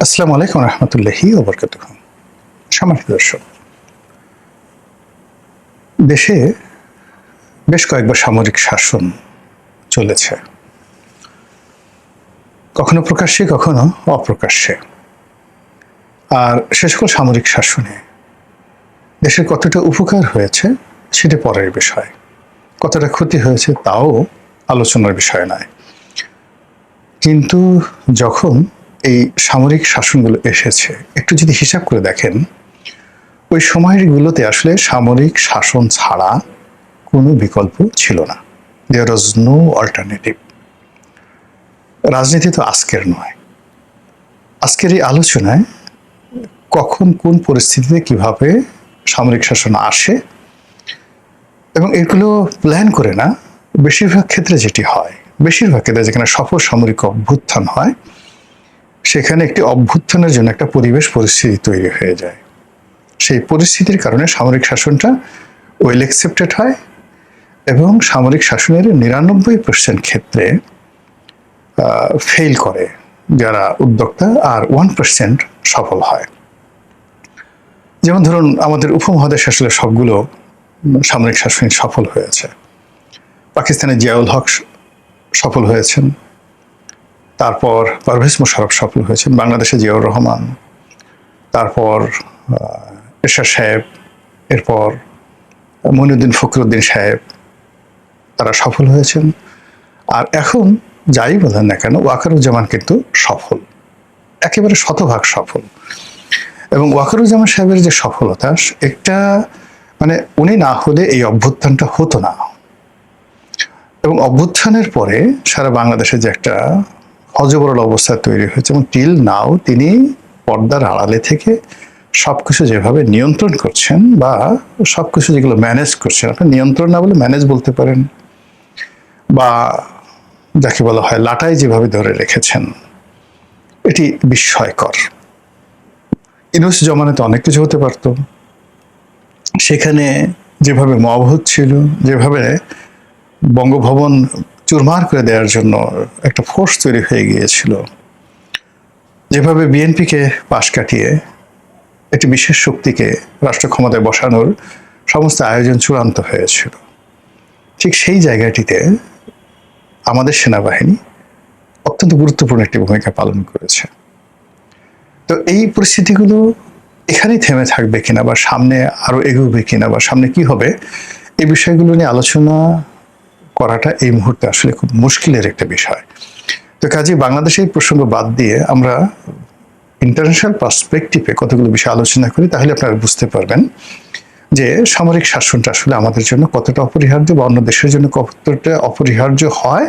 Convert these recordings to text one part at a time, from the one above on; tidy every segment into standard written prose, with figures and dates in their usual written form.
আসসালামু আলাইকুম রহমতুল্লাহি ওয়া বারাকাতুহু। সম্মানিত দর্শক, দেশে বেশ কয়েকবার সামরিক শাসন চলেছে, কখনো প্রকাশ্যে কখনো অপ্রকাশ্যে। আর সে সকল সামরিক শাসনে দেশের কতটা উপকার হয়েছে সেটা পরের বিষয়, কতটা ক্ষতি হয়েছে তাও আলোচনার বিষয় নয়। কিন্তু যখন এই সামরিক শাসনগুলো এসেছে, একটু যদি হিসাব করে দেখেন, ওই সময়গুলোতে আসলে সামরিক শাসন ছাড়া কোনো বিকল্প ছিল না। দেয়ার ওয়াজ নো অল্টারনেটিভ। রাজনীতি তো আজকের নয়। আজকের এই আলোচনায় কখন কোন পরিস্থিতিতে কিভাবে সামরিক শাসন আসে এবং এগুলো প্ল্যান করে না, বেশিরভাগ ক্ষেত্রে যেটি হয়, বেশিরভাগ ক্ষেত্রে যেখানে সফল সামরিক অভ্যুত্থান হয়, সেখানে একটি অভ্যুত্থানের জন্য একটা পরিস্থিতি তৈরি হয়ে যায়। সেই পরিস্থিতির কারণে সামরিক শাসনটা ওয়েল অ্যাকসেপ্টেড হয় এবং সামরিক শাসনের 99% ক্ষেত্রে ফেল করে যারা উদ্যোক্তা, আর 1% সফল হয়। যেমন ধরুন, আমাদের উপমহাদেশ আসলে সবগুলো সামরিক শাসন সফল হয়েছে। পাকিস্তানে জিয়াউল হক সফল হয়েছেন, তারপর পারভেজ মোশাররফ সফল হয়েছেন, বাংলাদেশে জিয়াউর রহমান, তারপর এরশাদ সাহেব, এরপর মঈনুদ্দিন ফখরুদ্দিন সাহেব, তারা সফল হয়েছেন। আর এখন যাই বলেন না কেন, ওয়াকারুজ্জামান কিন্তু সফল, একেবারে শতভাগ সফল। এবং ওয়াকারুজ্জামান সাহেবের যে সফলতা, একটা মানে উনি না হলে এই অভ্যুত্থানটা হতো না। এবং অভ্যুত্থানের পরে সারা বাংলাদেশে যে একটা হযবরল অবস্থা তৈরি হয়েছে, এবং টিল নাও তিনি পর্দার আড়ালে থেকে সবকিছু যেভাবে নিয়ন্ত্রণ করছেন, বা সবকিছু যেগুলো ম্যানেজ করছেন, আপনি নিয়ন্ত্রণ না বলে ম্যানেজ বলতে পারেন, বা যাকে বলা হয় লাটাই যেভাবে ধরে রেখেছেন, এটি বিস্ময়কর। ইউনূস জমানাতে অনেক কিছু হতে পারত। সেখানে যেভাবে মব হচ্ছিল, যেভাবে বঙ্গভবন চুরমার করে দেওয়ার জন্য একটা ফোর্স তৈরি হয়ে গিয়েছিল, যেভাবে বিএনপিকে পাশ কাটিয়ে একটি বিশেষ শক্তিকে রাষ্ট্র ক্ষমতায় বসানোর সমস্ত আয়োজন চূড়ান্ত হয়েছিল, ঠিক সেই জায়গাটিতে আমাদের সেনাবাহিনী অত্যন্ত গুরুত্বপূর্ণ একটি ভূমিকা পালন করেছে। তো এই পরিস্থিতিগুলো এখানেই থেমে থাকবে কিনা, বা সামনে আরো এগোবে কিনা, বা সামনে কি হবে, এই বিষয়গুলো নিয়ে আলোচনা করাটা এই মুহূর্তে আসলে খুব মুশকিলের একটা বিষয়। তো কাজে বাংলাদেশের এই প্রসঙ্গ বাদ দিয়ে আমরা ইন্টারন্যাশনাল পার্সপেক্টিভে কতগুলো বিষয় আলোচনা করি, তাহলে আপনারা বুঝতে পারবেন যে সামরিক শাসনটা আসলে আমাদের জন্য কতটা অপরিহার্য, বা অন্য দেশের জন্য কতটা অপরিহার্য হয়,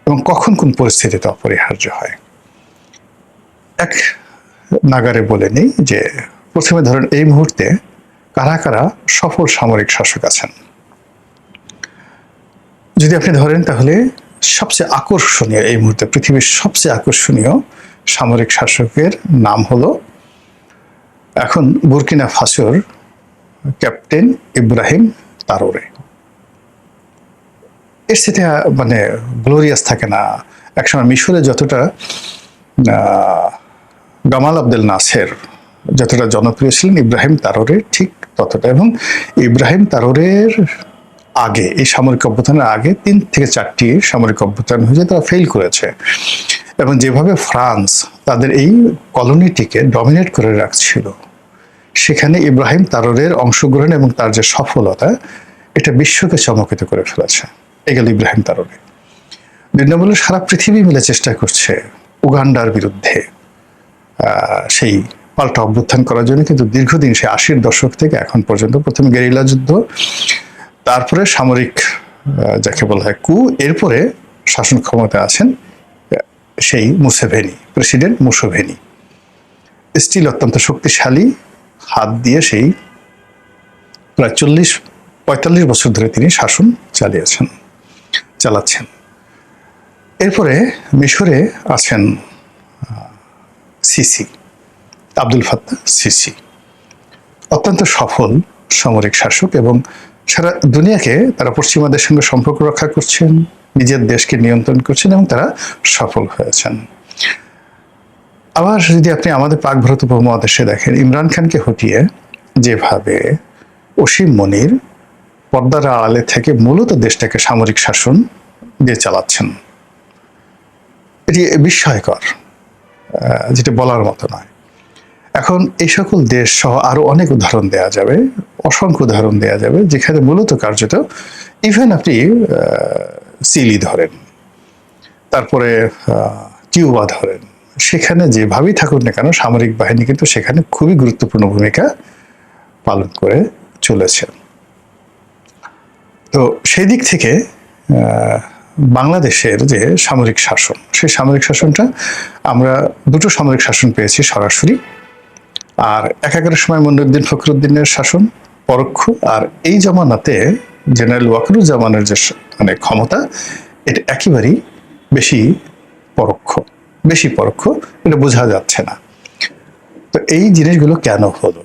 এবং কখন কোন পরিস্থিতিতে অপরিহার্য হয়। এক নাগারে বলে নেই যে, প্রথমে ধরেন এই মুহূর্তে কারা কারা সফল সামরিক শাসক আছেন। যদি আপনি ধরেন, তাহলে সবচেয়ে আকর্ষণীয় এই মুহূর্তে পৃথিবীর সবচেয়ে আকর্ষণীয় সামরিক শাসকের নাম হলো এখন বুর্কিনা ফাসোর ক্যাপ্টেন ইব্রাহিম তারোরে। এর সাথে মানে গ্লোরিয়াস থাকে না। একসময় মিশরে যতটা গামাল আবদেল নাসের যতটা জনপ্রিয় ছিলেন, ইব্রাহিম তারোরে ঠিক ততটা। এবং ইব্রাহিম তারোরের আগে, এই সামরিক অভ্যুত্থানের আগে 3 থেকে 4টি সামরিক অভ্যুত্থান হয়েছে, তারা ফেল করেছে। এবং যেভাবে ফ্রান্স তাদের এই কলোনিটিকে ডমিনেট করে রাখছিল, সেখানে ইব্রাহিম তারোরের অংশগ্রহণ এবং তার যে সফলতা, এটা বিশ্বকে চমকিত করে ফেলেছে। এগুলো ইব্রাহিম তারোরে। 2 নম্বরে সারা পৃথিবী মিলে চেষ্টা করছে উগান্ডার বিরুদ্ধে সেই পাল্টা অভ্যুত্থান করার জন্য, কিন্তু দীর্ঘদিন, সে 80-র দশক থেকে এখন পর্যন্ত, প্রথমে গেরিলা যুদ্ধ, তারপরে সামরিক যাকে বলা হয় কু, এরপরে শাসন ক্ষমতায় আছেন সেই মুসেভেনি, প্রেসিডেন্ট মুসেভেনি। স্টিল অত্যন্ত শক্তিশালী হাত দিয়ে সেই প্রায় 40-45 বছর ধরে তিনি শাসন চালাচ্ছেন। এরপরে মিশরে আছেন সিসি, আব্দুল ফাত্তাহ সিসি, অত্যন্ত সফল সামরিক শাসক, এবং সারা দুনিয়াকে তারা পশ্চিমাদের সঙ্গে সম্পর্ক রক্ষা করছেন, নিজের দেশকে নিয়ন্ত্রণ করছেন, এবং তারা সফল হয়েছেন। আবার যদি আপনি আমাদের পাক ভারত উপমহাদেশে দেখেন, ইমরান খানকে হটিয়ে যেভাবে অসীম মনির পর্দার আড়ালে থেকে মূলত দেশটাকে সামরিক শাসন দিয়ে চালাচ্ছেন, এটি বিস্ময়কর, যেটা বলার মতো নয়। এখন এই সকল দেশ সহ আরো অনেক উদাহরণ দেয়া যাবে, অসংখ্য উদাহরণ দেয়া যাবে, যেখানে মূলত কার্যত ইভেন আপনি চিলি ধরেন, তারপরে কিউবা ধরেন, সেখানে যেভাবেই থাকুন না কেন সামরিক বাহিনী কিন্তু সেখানে খুবই গুরুত্বপূর্ণ ভূমিকা পালন করে চলেছে। তো সেই দিক থেকে বাংলাদেশের যে সামরিক শাসন, সেই সামরিক শাসনটা আমরা দুটো সামরিক শাসন পেয়েছি সরাসরি, আর একাগারের সময় মনিরুদ্দিন ফখরুদ্দিনের শাসন পরোক্ষ, আর এই জামানাতে জেনারেল ওয়াকারুজ্জামানের যে মানে ক্ষমতা, এটা একেবারেই বেশি পরোক্ষ, এটা বোঝা যাচ্ছে না। তো এই জিনিসগুলো কেন হলো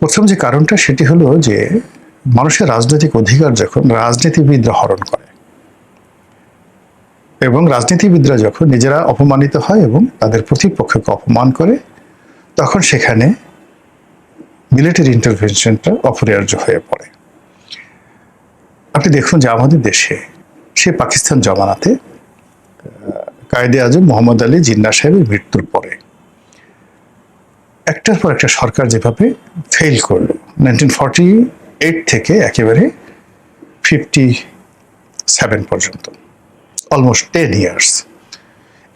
প্রথম যে কারণটা সেটি হলো যে মানুষের রাজনৈতিক অধিকার যখন রাজনীতিবিদরা হরণ করে, এবং রাজনীতিবিদরা যখন নিজেরা অপমানিত হয় এবং তাদের প্রতিপক্ষকে অপমান করে, তখন সেখানে মিলিটারি ইন্টারভেনশনটা অপরিহার্য হয়ে পড়ে। আপনি দেখুন যে আমাদের দেশে সে পাকিস্তান জমানাতে কায়েদে আজম মোহাম্মদ আলী জিন্নাহ সাহেবের মৃত্যুর পরে একটার পর একটা সরকার যেভাবে ফেল করলো, 1948 থেকে একেবারে 57 পর্যন্ত, অলমোস্ট 10 ইয়ার্স।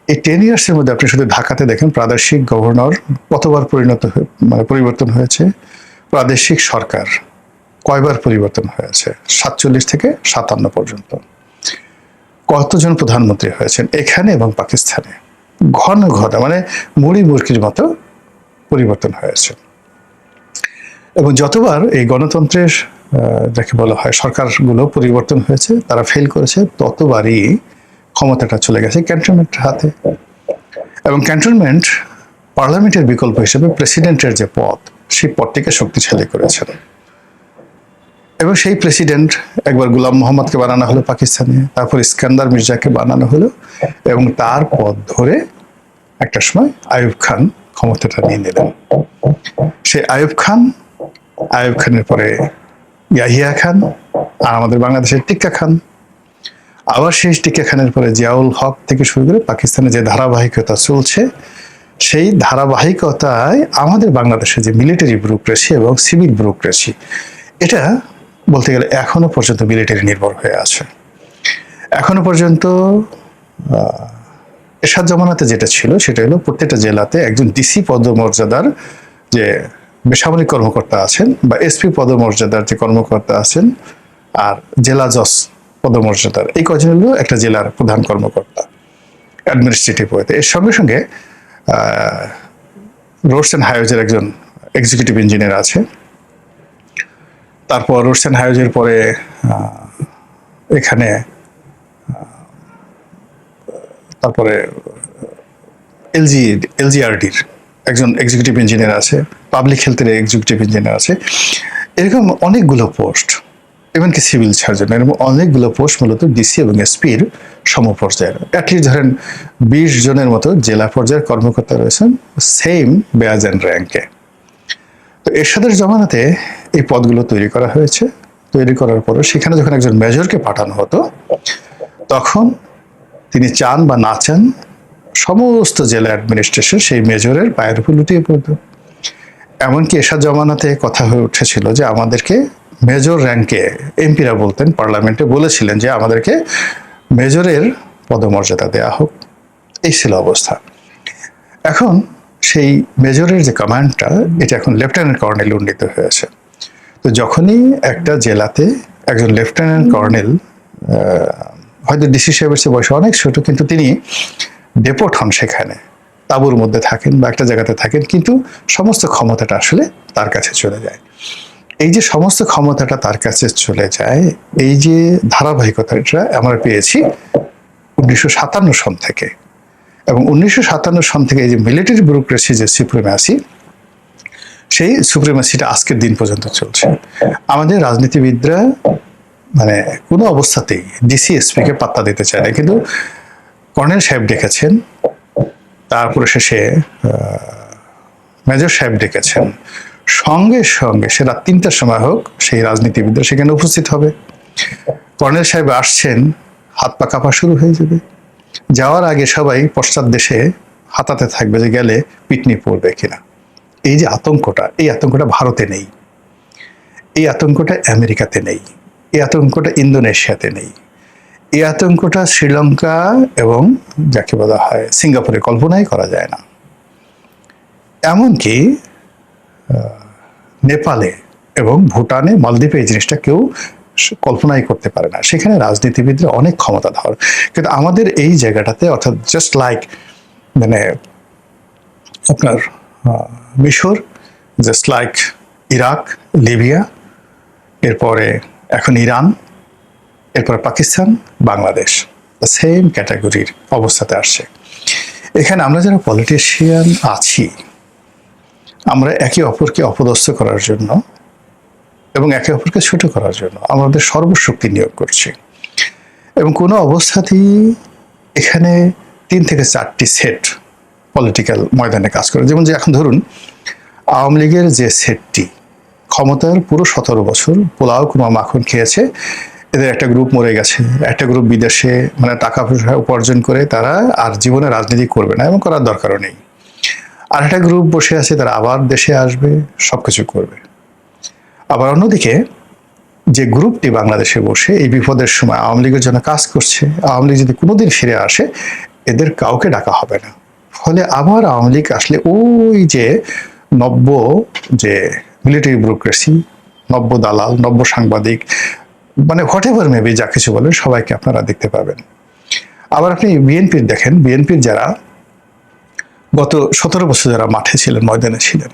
এই 10 ইয়ার্সের মধ্যে আপনি শুধু ঢাকাতে দেখেন প্রাদেশিক গভর্নর কতবার পরিবর্তন হয়েছে, প্রাদেশিক সরকার কয়বার পরিবর্তন হয়েছে, 47 থেকে 57 পর্যন্ত। কতজন প্রধানমন্ত্রী হয়েছেন এখানে এবং পাকিস্তানে, ঘন মানে মুড়ি মুরগির মতো পরিবর্তন হয়েছে। এবং যতবার এই গণতন্ত্রের যাকে বলা হয় সরকারগুলো পরিবর্তন হয়েছে, তারা ফেল করেছে, ততবারই ক্ষমতাটা চলে গেছে ক্যান্টনমেন্টের হাতে। এবং ক্যান্টনমেন্ট পার্লামেন্টের বিকল্প হিসেবে প্রেসিডেন্টের যে পদ, সেই পদটিকে শক্তিশালী করেছেন। এবং সেই প্রেসিডেন্ট একবার গুলাম মোহাম্মদকে বানানো হলো পাকিস্তানে, তারপর ইস্কান্দার মির্জাকে বানানো হলো, এবং তার পদ ধরে একটা সময় আইয়ুব খান ক্ষমতাটা নিয়ে নিলেন। সে আইয়ুব খানের পরে ইয়াহিয়া খান, আর আমাদের বাংলাদেশের টিক্কা খান, আবার সেই টিক্কা খানের পরে জিয়াউল হক থেকে শুরু করে পাকিস্তানে যে ধারাবাহিকতা চলছে, সেই ধারাবাহিকতায় আমাদের বাংলাদেশে যে মিলিটারি ব্যুরোক্রেসি এবং সিভিল ব্যুরোক্রেসি, এটা বলতে গেলে এখনো পর্যন্ত মিলিটারি নির্ভর হয়ে আছে। এখনো পর্যন্ত এরশাদ জামানাতে যেটা ছিল সেটা হলো প্রত্যেকটা জেলাতে একজন ডিসি পদমর্যাদার যে বেসামরিক কর্মকর্তা আছেন, বা এসপি পদমর্যাদার যে কর্মকর্তা আছেন, আর জেলা জজ পদমর্যাদার, এই কজন হলো একটা জেলার প্রধান কর্মকর্তা অ্যাডমিনিস্ট্রেটিভ ওয়েতে। এর সঙ্গে সঙ্গে রোডস অ্যান্ড হাইওয়েজের একজন এক্সিকিউটিভ ইঞ্জিনিয়ার আছে, তারপর রোডস অ্যান্ড হাইওয়েজের পরে এখানে তারপরে এলজিআরডির একজন এক্সিকিউটিভ ইঞ্জিনিয়ার আছে, পাবলিক হেলথের এক্সিকিউটিভ ইঞ্জিনিয়ার আছে, এরকম অনেকগুলো পোস্ট, এমনকি সিভিল সার্জন, এরকম অনেকগুলো পোস্ট মূলত ডিসি এবং এসপির সমপর্যায়ের। অ্যাটলিস্ট ধরেন 20 জনের মতো জেলা পর্যায়ের কর্মকর্তা রয়েছেন সেম ব্যাজ অ্যান্ড র্যাঙ্কে। তো এরশাদের জমানাতে এই পদগুলো তৈরি করা হয়েছে। তৈরি করার পরে সেখানে যখন একজন মেজরকে পাঠানো হতো, তখন তিনি চান বা না চান সমস্ত জেলা অ্যাডমিনিস্ট্রেশন সেই মেজরের পায়ের উপর লুটিয়ে পড়তো। এমনকি এরশাদ জমানাতে কথা হয়ে উঠেছিল যে আমাদেরকে মেজর র্যাঙ্কে, এমপিরা বলতেন, পার্লামেন্টে বলেছিলেন যে আমাদেরকে মেজরের পদমর্যাদা দেয়া হোক। এই ছিল অবস্থা। এখন সেই মেজরের যে কমান্ডটা, এটা এখন লেফটেন্যান্ট কর্নেল উন্নীত হয়েছে। তো যখনই একটা জেলাতে একজন লেফটেন্যান্ট কর্নেল, হয়তো ডিসি সাহেবের চেয়ে বয়স অনেক ছোট, কিন্তু তিনি ডেপোর্ট হন, সেখানে তাঁবুর মধ্যে থাকেন বা একটা জায়গাতে থাকেন, কিন্তু সমস্ত ক্ষমতাটা আসলে তার কাছে চলে যায়। এই যে সমস্ত ক্ষমতাটা তার কাছে চলে যায়, এই যে ধারাবাহিকতাটা আমরা পেয়েছি 1957 সন থেকে। এবং 1957 সন থেকে এই যে মিলিটারি ব্যুরোক্রেসি যে সুপ্রিমাসি, সেই সুপ্রিমাসিটা আজকের দিন পর্যন্ত চলছে। আমাদের রাজনীতিবিদরা মানে কোনো অবস্থাতেই ডিসি এসপিকে পাত্তা দিতে চায় না, কিন্তু কর্নেল সাহেব ডেকেছেন, তারপরে শেষে মেজর সাহেব ডেকেছেন, সঙ্গে সঙ্গে সে রাত 3টার সময় হোক সেই রাজনীতিবিদরা সেখানে উপস্থিত হবে। কর্নেল সাহেব আসছেন, হাত পা কাঁপা শুরু হয়ে যাবে। যাওয়ার আগে সবাই পশ্চাৎ দেশে হাতাতে থাকবে যে গেলে পিটনি পড়বে কিনা। এই যে আতঙ্কটা, এই আতঙ্কটা ভারতে নেই, এই আতঙ্কটা আমেরিকাতে নেই, এই আতঙ্কটা ইন্দোনেশিয়াতে নেই, এই আতঙ্কটা শ্রীলঙ্কা এবং যাকে বলা হয় সিঙ্গাপুরে কল্পনাই করা যায় না। এমনকি নেপালে এবং ভুটানে, মালদ্বীপে এই জিনিসটা কেউ কল্পনাই করতে পারে না। সেখানে রাজনীতিবিদরা অনেক ক্ষমতাধর, কিন্তু আমাদের এই জায়গাটাতে, অর্থাৎ জাস্ট লাইক মানে আপনার মিশর, জাস্ট লাইক ইরাক, লিবিয়া, এরপরে এখন ইরান, এরপরে পাকিস্তান, বাংলাদেশ, সেম ক্যাটাগরির অবস্থাতে আসছে। এখানে আমরা যারা পলিটিশিয়ান আছি, আমরা একে অপরকে অপদস্থ করার জন্য এবং একে অপরকে ছোট করার জন্য আমাদের সর্বশক্তি নিয়োগ করছি। এবং কোনো অবস্থাতেই এখানে 3 থেকে 4টি সেট পলিটিক্যাল ময়দানে কাজ করে। যেমন যে এখন ধরুন আওয়ামী লীগের যে সেটটি ক্ষমতার পুরো 17 বছর পোলাও কুমা মাখন খেয়েছে, এদের একটা গ্রুপ মরে গেছে, একটা গ্রুপ বিদেশে মানে টাকা পয়সা উপার্জন করে তারা আর জীবনে রাজনীতি করবে না এবং করার দরকারও নেই। আর একটা গ্রুপ বসে আছে, তারা আবার দেশে আসবে, সবকিছু করবে। আবার অন্যদিকে যে গ্রুপটি বাংলাদেশে বসে এই বিপদের সময় আওয়ামী লীগের জন্য কাজ করছে, আওয়ামী লীগ যদি কোনোদিন ফিরে আসে এদের কাউকে ডাকা হবে না। ফলে আবার আওয়ামী লীগ আসলে ওই যে নব্য যে মিলিটারি ব্যুরোক্রেসি, নব্য দালাল, নব্য সাংবাদিক, মানে হোয়াট এভার মেবি যা কিছু বলেন, সবাইকে আপনারা দেখতে পাবেন। আবার আপনি বিএনপির দেখেন, বিএনপির যারা গত 17 বছর যারা মাঠে ছিলেন, ময়দানে ছিলেন,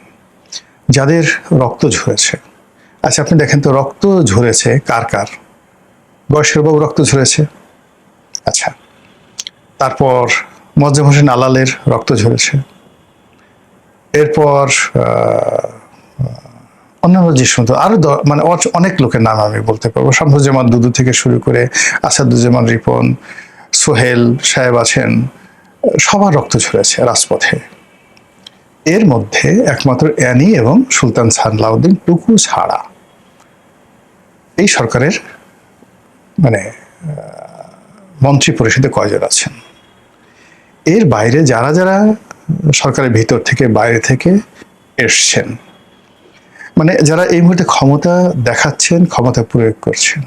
যাদের রক্ত ঝরেছে, আচ্ছা আপনি দেখেন তো রক্ত ঝরেছে কার কার? বয়সের বাবু রক্ত ঝরেছে, আচ্ছা, তারপর মোয়াজ্জেম হোসেন আলালের রক্ত ঝরেছে, এরপর অন্যান্য যে সমস্ত আরো মানে অনেক লোকের নাম আমি বলতে পারবো, শামসুজ্জামান দুদু থেকে শুরু করে আসাদুজ্জামান রিপন, সোহেল সাহেব আছেন, সবার রক্ত ঝরেছে রাজপথে। এর মধ্যে একমাত্র অ্যানি এবং সুলতান সালাউদ্দিন টুকু ছাড়া এই সরকারের মানে মন্ত্রী পরিষদে কয়জন আছেন। এর বাইরে যারা যারা সরকারের ভিতর থেকে বাইরে থেকে এসছেন, মানে যারা এই মুহূর্তে ক্ষমতা দেখাচ্ছেন, ক্ষমতা প্রয়োগ করছেন,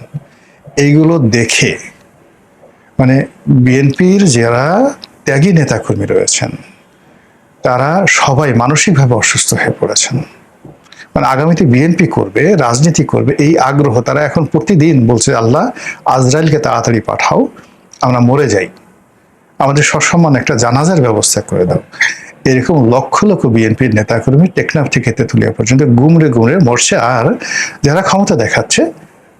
এইগুলো দেখে মানে বিএনপির যারা ত্যাগী নেতাকর্মী রয়েছেন তারা সবাই মানসিকভাবে অসুস্থ হয়ে পড়েছেন। মানে আগামীতে বিএনপি করবে, রাজনীতি করবে এই আগ্রহ, তারা এখন প্রতিদিন বলছে আল্লাহ আজরাইলকে তাড়াতাড়ি পাঠাও, আমরা মরে যাই, আমাদের সসম্মান একটা জানাজার ব্যবস্থা করে দাও। এরকম লক্ষ লক্ষ বিএনপির নেতাকর্মী টেকনাফ থেকে তেঁতুলিয়া পর্যন্ত গুমরে গুমরে মরছে। আর যারা ক্ষমতা দেখাচ্ছে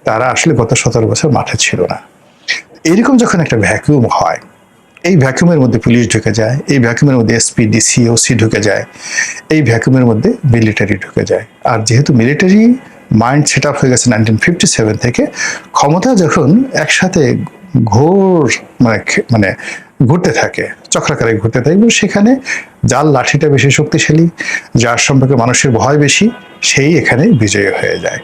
তারা আসলে গত 17 বছর মাঠে ছিল না। এরকম যখন একটা ভ্যাকুয়াম হয়, এই ভ্যাকুয়ামের মধ্যে পুলিশ ঢুকে যায়, এই ভ্যাকুয়ামের মধ্যে এসপি, ডিসি, ওসি ঢুকে যায়, এই ভ্যাকুয়ামের মধ্যে মিলিটারি ঢুকে যায়। আর যেহেতু মিলিটারি মাইন্ড সেট আপ হয়ে গেছে 1957 থেকে, ক্ষমতা যখন একসাথে ঘোর মানে মানে ঘুরতে থাকে, চক্রাকারে ঘুরতে থাকে, সেখানে যার লাঠিটা বেশি শক্তিশালী, যার সম্পর্কে মানুষের ভয় বেশি, সেই এখানে বিজয়ী হয়ে যায়।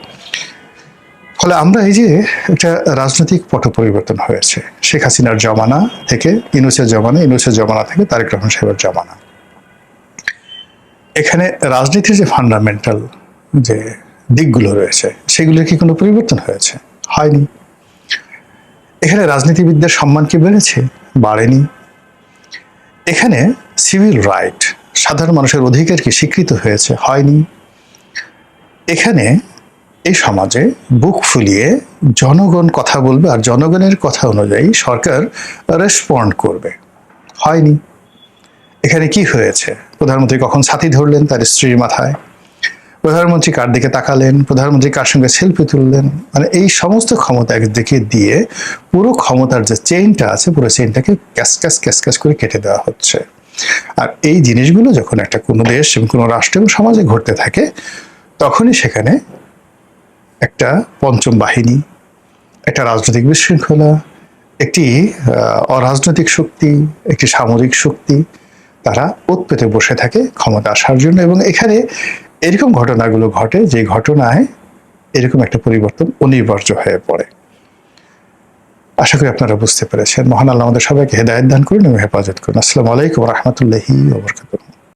ফলে আমরা এই যে একটা রাজনৈতিক পট পরিবর্তন হয়েছে, শেখ হাসিনার জমানা থেকে ইউনূসের জমানা, ইউনূসের জমানা থেকে তারেক রহমান সাহেবের জমানা। এখানে রাজনীতির যে ফান্ডামেন্টাল যে দিকগুলো রয়েছে সেগুলোর কি কোনো পরিবর্তন হয়েছে? হয়নি। এখানে রাজনীতিবিদদের সম্মান কি বেড়েছে? বাড়েনি। এখানে সিভিল রাইট, সাধারণ মানুষের অধিকার কি স্বীকৃত হয়েছে? হয়নি। এখানে এই সমাজে বুক ফুলিয়ে জনগণ কথা বলবে আর জনগণের কথা অনুযায়ী সরকার রেসপন্ড করবে? হয়নি। এখানে কি হয়েছে? প্রধানমন্ত্রী কখন ছাতি ধরলেন তার স্ত্রীর মাথায়, প্রধানমন্ত্রী কার দিকে তাকালেন, প্রধানমন্ত্রী কার সঙ্গে সেলফি তুললেন, মানে এই সমস্ত ক্ষমতা একদিকে দিয়ে পুরো ক্ষমতার যে চেইনটা আছে পুরো চেইনটাকে ক্যাস করে কেটে দেওয়া হচ্ছে। আর এই জিনিসগুলো যখন একটা কোনো দেশ এবং কোনো রাষ্ট্র এবং সমাজে ঘটতে থাকে, তখনই সেখানে একটা পঞ্চম বাহিনী, একটা রাজনৈতিক বিশৃঙ্খলা, একটি অরাজনৈতিক শক্তি, একটি সামরিক শক্তি, তারা ওত পেতে বসে থাকে ক্ষমতা আসার জন্য, এবং এখানে এরকম ঘটনাগুলো ঘটে যে ঘটনায় এরকম একটা পরিবর্তন অনিবার্য হয়ে পড়ে। আশা করি আপনারা বুঝতে পেরেছেন। মহান আল্লাহ আমাদের সবাইকে হেদায়েত দান করুন এবং হেফাজত করুন। আসসালামু আলাইকুম ওয়া রাহমাতুল্লাহি ওয়া বারাকাতুহু।